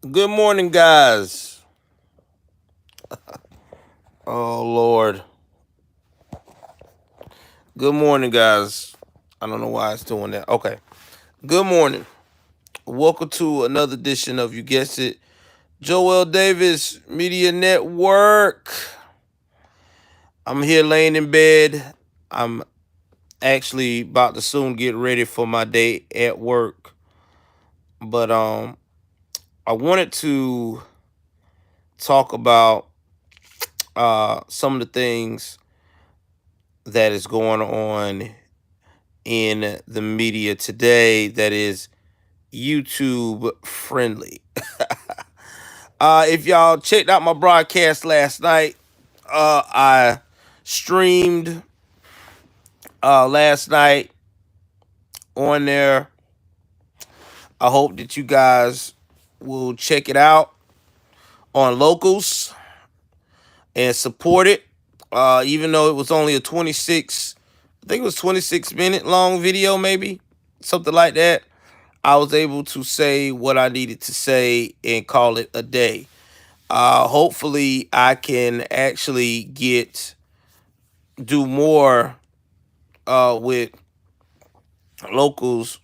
Good morning, guys. Oh, Lord. Good morning, guys. I don't know why it's doing that. Okay. Good morning. Welcome to another edition of, you guessed it, Joel Davis Media Network. I'm here laying in bed. I'm actually about to soon get ready for my day at work. But I wanted to talk about some of the things that is going on in the media today that is YouTube friendly. If y'all checked out my broadcast last night, I streamed last night on there. I hope that you guys will check it out on locals and support it. Even though it was only a 26, I think it was 26-minute long video, maybe something like that. I was able to say what I needed to say and call it a day. Hopefully, I can actually do more with locals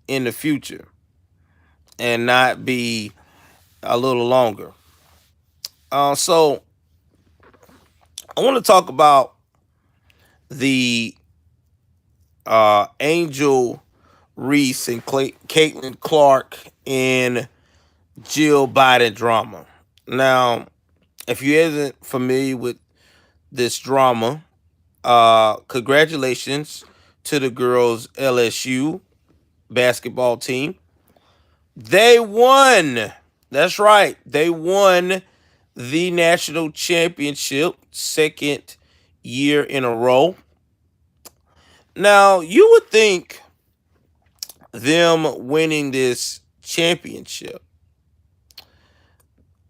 in the future and not be a little longer. So I want to talk about the Angel Reese and Caitlin Clark and Jill Biden drama. Now, if you isn't familiar with this drama, congratulations to the girls' LSU basketball team. They won. That's right. They won the national championship, second year in a row. Now, you would think them winning this championship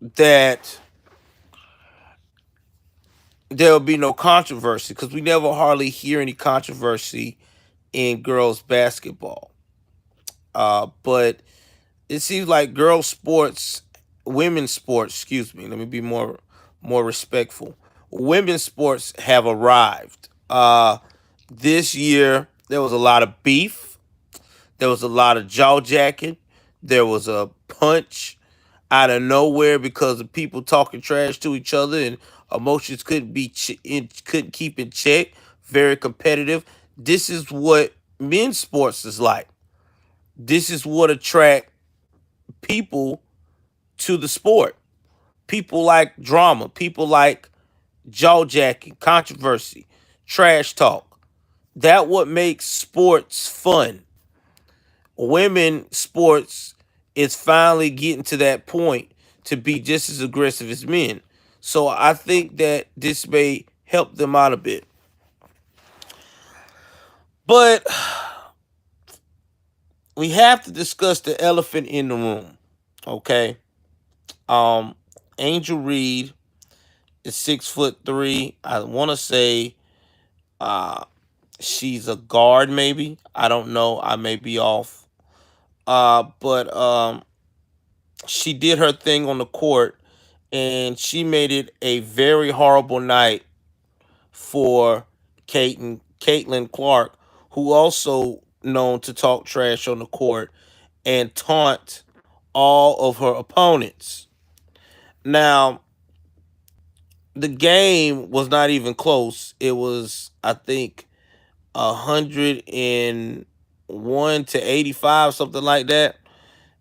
that there'll be no controversy, because we never hardly hear any controversy in girls basketball. But it seems like girls sports, women's sports, excuse me, let me be more respectful. Women's sports have arrived. This year there was a lot of beef. There was a lot of jaw jacking. There was a punch out of nowhere because of people talking trash to each other, and emotions couldn't keep in check. Very competitive. This is what men's sports is like. This is what attract people to the sport. People like drama. People like jaw jacking, controversy, trash talk. That what makes sports fun. Women sports is finally getting to that point to be just as aggressive as men. So I think that this may help them out a bit. But we have to discuss the elephant in the room. Okay. Um Angel Reed is 6'3". I wanna say uh she's a guard, maybe. I don't know. I may be off. But she did her thing on the court, and she made it a very horrible night for Caitlin Clark, who also known to talk trash on the court and taunt all of her opponents. Now, the game was not even close. It was, I think, 101-85, something like that.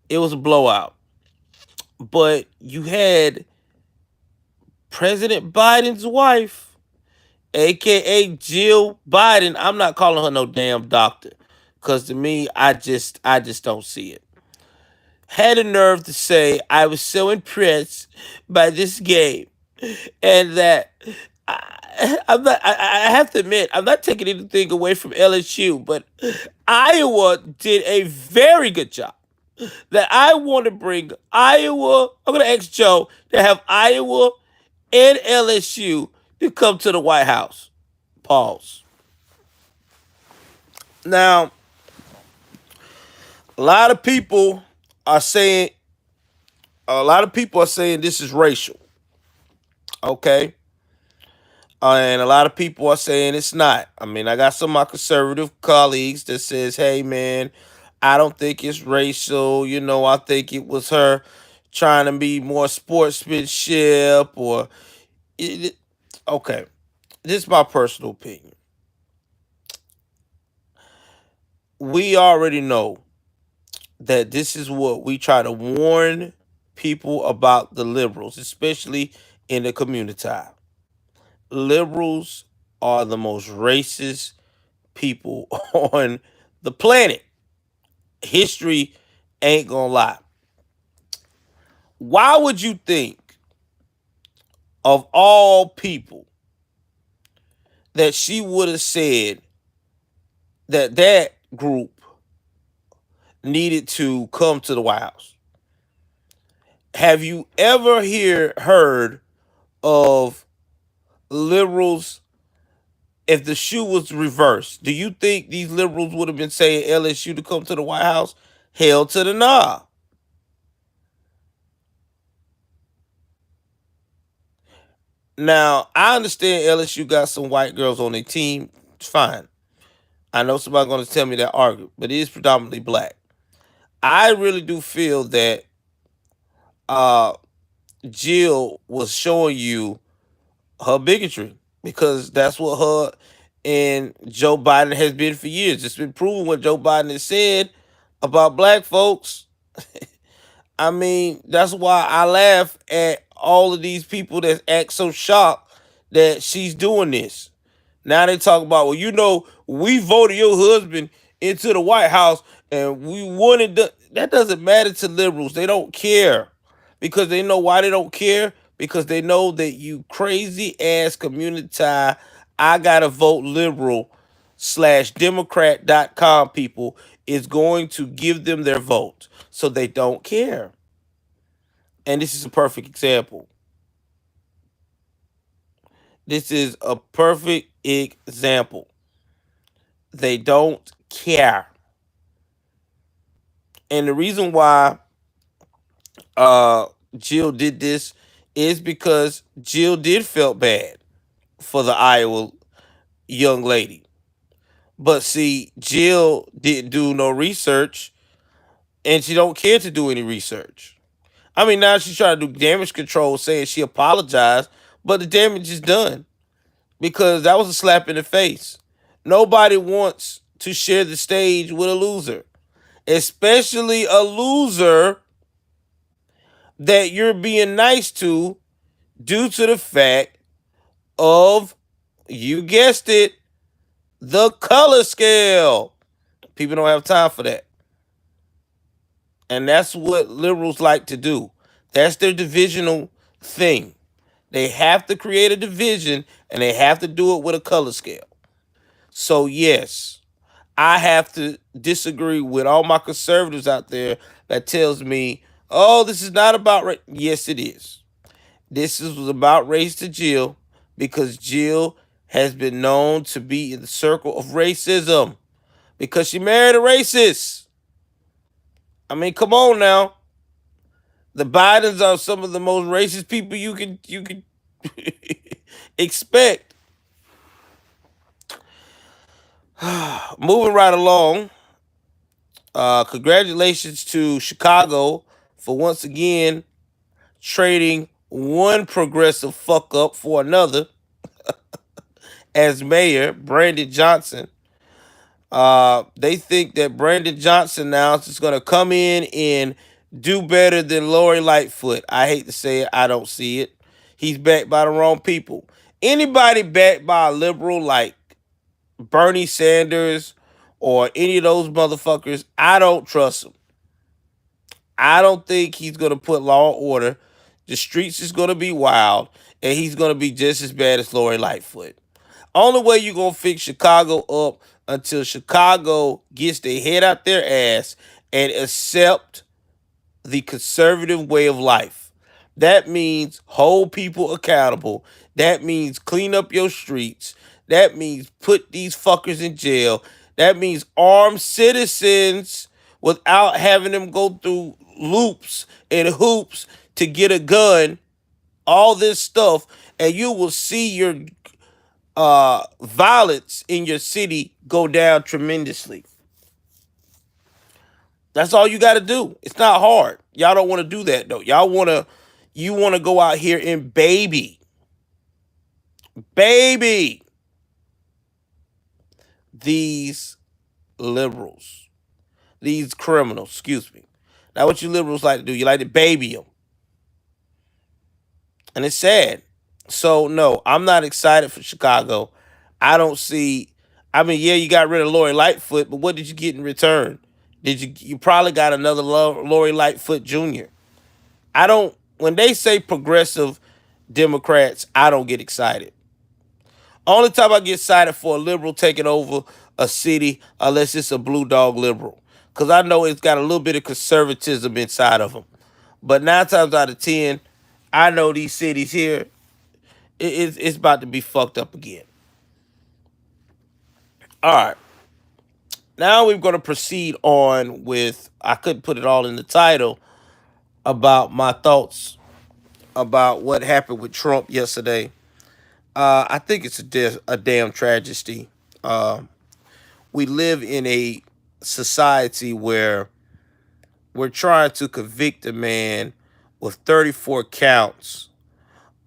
It was a blowout. But you had President Biden's wife, aka Jill Biden. I'm not calling her no damn doctor, because to me, I just don't see it. Had a nerve to say I was so impressed by this game, and that I have to admit, I'm not taking anything away from LSU, but Iowa did a very good job. That I want to bring Iowa. I'm going to ask Joe to have Iowa and LSU to come to the White House. Pause. Now, a lot of people are saying A lot of people are saying this is racial, okay? And a lot of people are saying it's not. I mean, I got some of my conservative colleagues that says, "Hey, man, I don't think it's racial. I think it was her trying to be more sportsmanship or it, okay." This is my personal opinion. We already know that this is what we try to warn people about the liberals, especially in the community. Liberals are the most racist people on the planet. History ain't gonna lie. Why would you think, of all people, that she would have said that that group needed to come to the White House? Have you ever heard of liberals? If the shoe was reversed, do you think these liberals would have been saying LSU to come to the White House? Hell to the nah. Now, I understand LSU got some white girls on their team. It's fine. I know somebody's going to tell me that argue, but it is predominantly black. I really do feel that uh, Jill was showing you her bigotry because that's what her and Joe Biden has been for years. It's been proven what Joe Biden has said about black folks. I mean, that's why I laugh at all of these people that act so shocked that she's doing this. Now they talk about, well, we voted your husband into the White House and we wanted that doesn't matter to liberals. They don't care because they know why they don't care because they know that you crazy ass community I gotta vote liberal /democrat.com people is going to give them their vote. So they don't care. And this is a perfect example. This is a perfect example. They don't care. And the reason why uh Jill did this is because Jill did felt bad for the Iowa young lady. But see, Jill didn't do no research and she don't care to do any research. I mean, now she's trying to do damage control saying she apologized, but the damage is done because that was a slap in the face. Nobody wants to share the stage with a loser, especially a loser that you're being nice to due to the fact of, you guessed it, the color scale. People don't have time for that. And that's what liberals like to do. That's their divisional thing. They have to create a division and they have to do it with a color scale. So, yes, I have to disagree with all my conservatives out there that tells me, oh, this is not about race. Yes, it is. This was about race to Jill because Jill has been known to be in the circle of racism because she married a racist. I mean, come on now. The Bidens are some of the most racist people you can expect. Moving right along. Congratulations to Chicago for once again trading one progressive fuck up for another as mayor, Brandon Johnson. They think that Brandon Johnson now is going to come in and do better than Lori Lightfoot. I hate to say it, I don't see it. He's backed by the wrong people. Anybody backed by a liberal like Bernie Sanders or any of those motherfuckers, I don't trust him. I don't think he's going to put law and order. The streets is going to be wild, and he's going to be just as bad as Lori Lightfoot. Only way you going to fix Chicago up until Chicago gets their head out their ass and accept the conservative way of life. That means hold people accountable. That means clean up your streets. That means put these fuckers in jail. That means arm citizens without having them go through loops and hoops to get a gun, all this stuff, and you will see your violence in your city go down tremendously. That's all you got to do. It's not hard. Y'all don't want to do that though. You want to go out here and baby these liberals, these criminals, excuse me. Now, what you liberals like to do, you like to baby them. And it's sad. So, no, I'm not excited for Chicago. I don't see, I mean, yeah, you got rid of Lori Lightfoot, but what did you get in return? You probably got another Lori Lightfoot Jr. When they say progressive Democrats, I don't get excited. Only time I get excited for a liberal taking over a city, unless it's a blue dog liberal. Because I know it's got a little bit of conservatism inside of them. But 9 times out of 10, I know these cities here, it's about to be fucked up again. All right. Now we're going to proceed on with, I couldn't put it all in the title, about my thoughts about what happened with Trump yesterday. I think it's a damn tragedy. We live in a society where we're trying to convict a man with 34 counts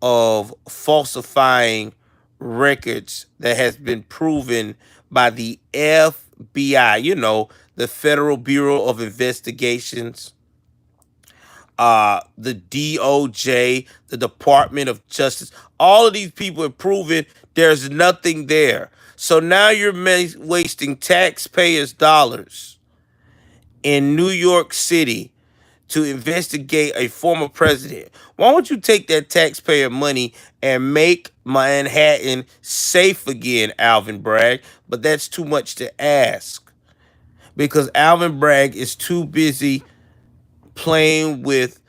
of falsifying records that has been proven by the FBI, the Federal Bureau of Investigations, the DOJ, the Department of Justice. All of these people have proven there's nothing there. So now you're wasting taxpayers' dollars in New York City to investigate a former president. Why don't you take that taxpayer money and make Manhattan safe again, Alvin Bragg? But that's too much to ask because Alvin Bragg is too busy playing with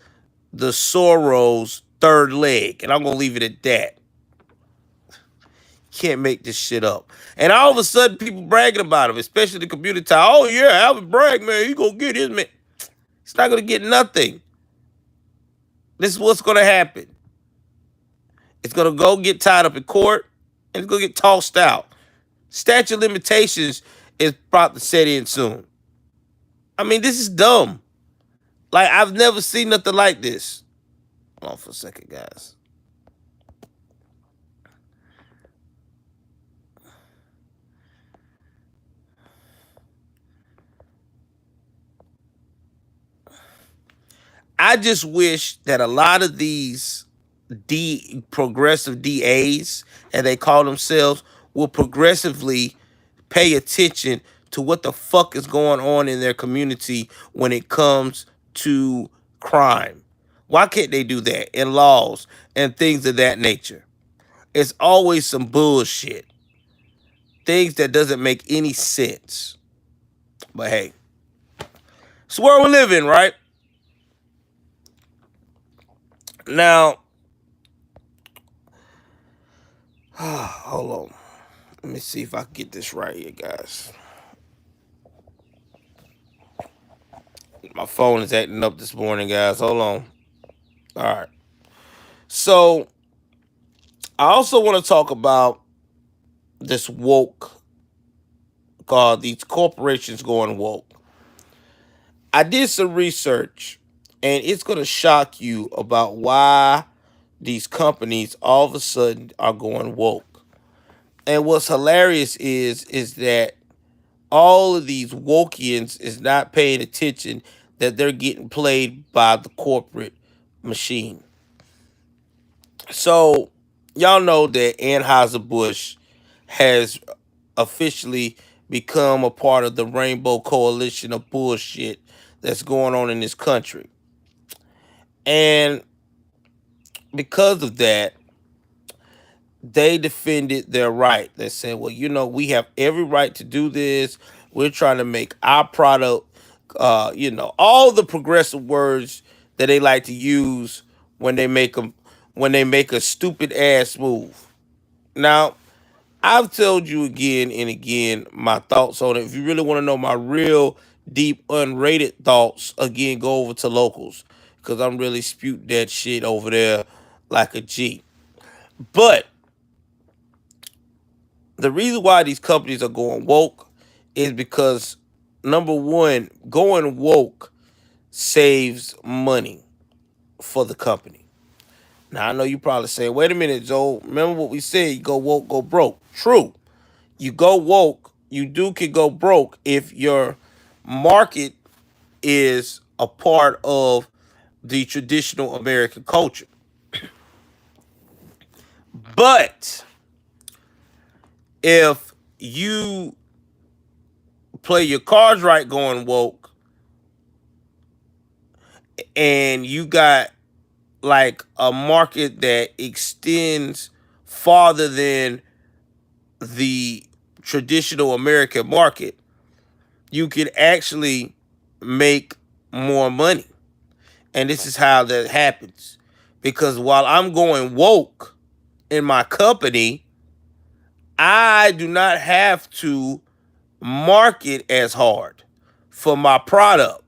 the Soros third leg. And I'm going to leave it at that. Can't make this shit up. And all of a sudden, people bragging about him, especially the community. Oh, yeah, Alvin Bragg, man, he going to get his man. He's not going to get nothing. This is what's going to happen. It's going to go get tied up in court, and it's going to get tossed out. Statute of limitations is about to set in soon. I mean, this is dumb. Like, I've never seen nothing like this. Hold on for a second, guys. I just wish that a lot of these progressive DAs, and they call themselves, will progressively pay attention to what the fuck is going on in their community when it comes to crime. Why can't they do that in laws and things of that nature? It's always some bullshit. Things that doesn't make any sense. But hey, it's where we live in, right? Now, hold on. Let me see if I can get this right here, guys. My phone is acting up this morning, guys. Hold on. All right. So, I also want to talk about this woke, called these corporations going woke. I did some research, and it's going to shock you about why these companies all of a sudden are going woke. And what's hilarious is that all of these wokians is not paying attention that they're getting played by the corporate machine. So y'all know that Anheuser-Busch has officially become a part of the Rainbow Coalition of bullshit that's going on in this country. And because of that, they defended their right. They said, well, we have every right to do this. We're trying to make our product, all the progressive words that they like to use when they make a stupid ass move. Now, I've told you again and again my thoughts on it. If you really want to know my real deep, unrated thoughts, again, go over to locals because I'm really spewing that shit over there like a G. But the reason why these companies are going woke is because, number one, going woke saves money for the company. Now, I know you probably say, wait a minute, Joe, remember what we said, you go woke, go broke. True. You go woke, you can go broke if your market is a part of the traditional American culture. But if you play your cards right going woke and you got like a market that extends farther than the traditional American market, you can actually make more money. And this is how that happens. Because while I'm going woke in my company, I do not have to market as hard for my product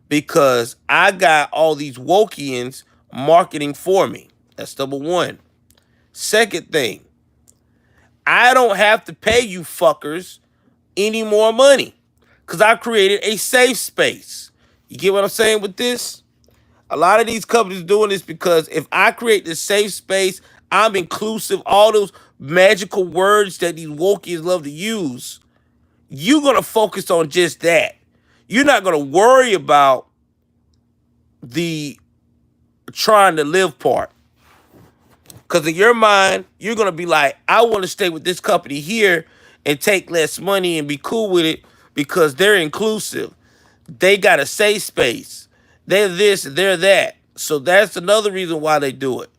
because I got all these Wokians marketing for me. That's number one. Second thing, I don't have to pay you fuckers any more money because I created a safe space. You get what I'm saying with this? A lot of these companies doing this because if I create this safe space, I'm inclusive, all those magical words that these Wokians love to use, you're going to focus on just that. You're not going to worry about the trying to live part. Because in your mind, you're going to be like, I want to stay with this company here and take less money and be cool with it because they're inclusive. They got a safe space. They're this, they're that. So that's another reason why they do it.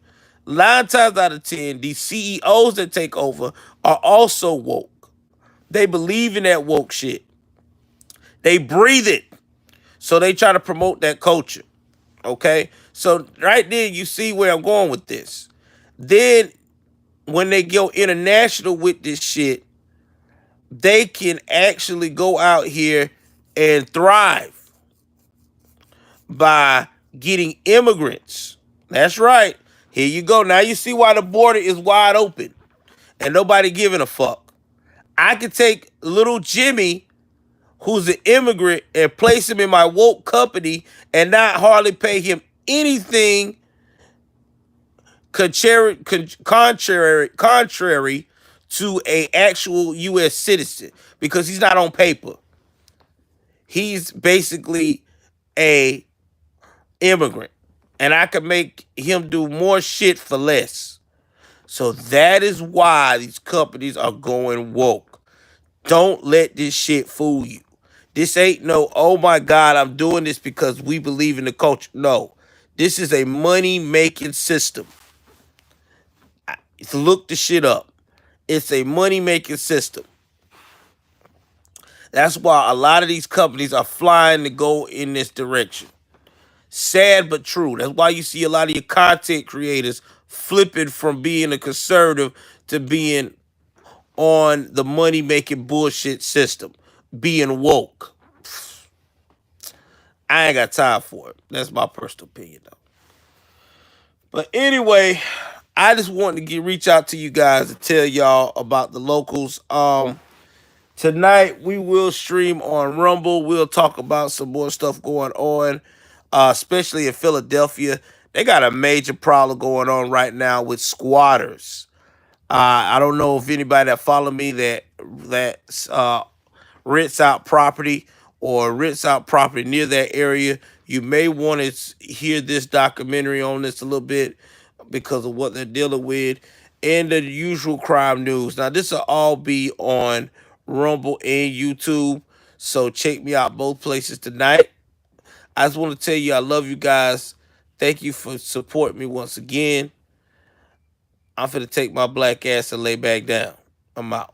9 times out of 10, these CEOs that take over are also woke. They believe in that woke shit. They breathe it. So they try to promote that culture. Okay? So right there, you see where I'm going with this. Then when they go international with this shit, they can actually go out here and thrive by getting immigrants. That's right. Here you go. Now you see why the border is wide open and nobody giving a fuck. I could take little Jimmy, who's an immigrant, and place him in my woke company and not hardly pay him anything contrary to a actual U.S. citizen because he's not on paper. He's basically a immigrant, and I could make him do more shit for less. So that is why these companies are going woke. Don't let this shit fool you. This ain't no, oh my God, I'm doing this because we believe in the culture. No, this is a money-making system. Look the shit up. It's a money-making system. That's why a lot of these companies are flying to go in this direction. Sad but true. That's why you see a lot of your content creators flipping from being a conservative to being on the money-making bullshit system, being woke. I ain't got time for it. That's my personal opinion, though. But anyway, I just wanted to reach out to you guys to tell y'all about the locals. Tonight we will stream on Rumble. We'll talk about some more stuff going on, especially in Philadelphia. They got a major problem going on right now with squatters. I don't know if anybody that follow me that rents out property or rents out property near that area. You may want to hear this documentary on this a little bit because of what they're dealing with and the usual crime news. Now, this will all be on Rumble and YouTube, so check me out both places tonight. I just want to tell you I love you guys. Thank you for supporting me once again. I'm finna take my black ass and lay back down. I'm out.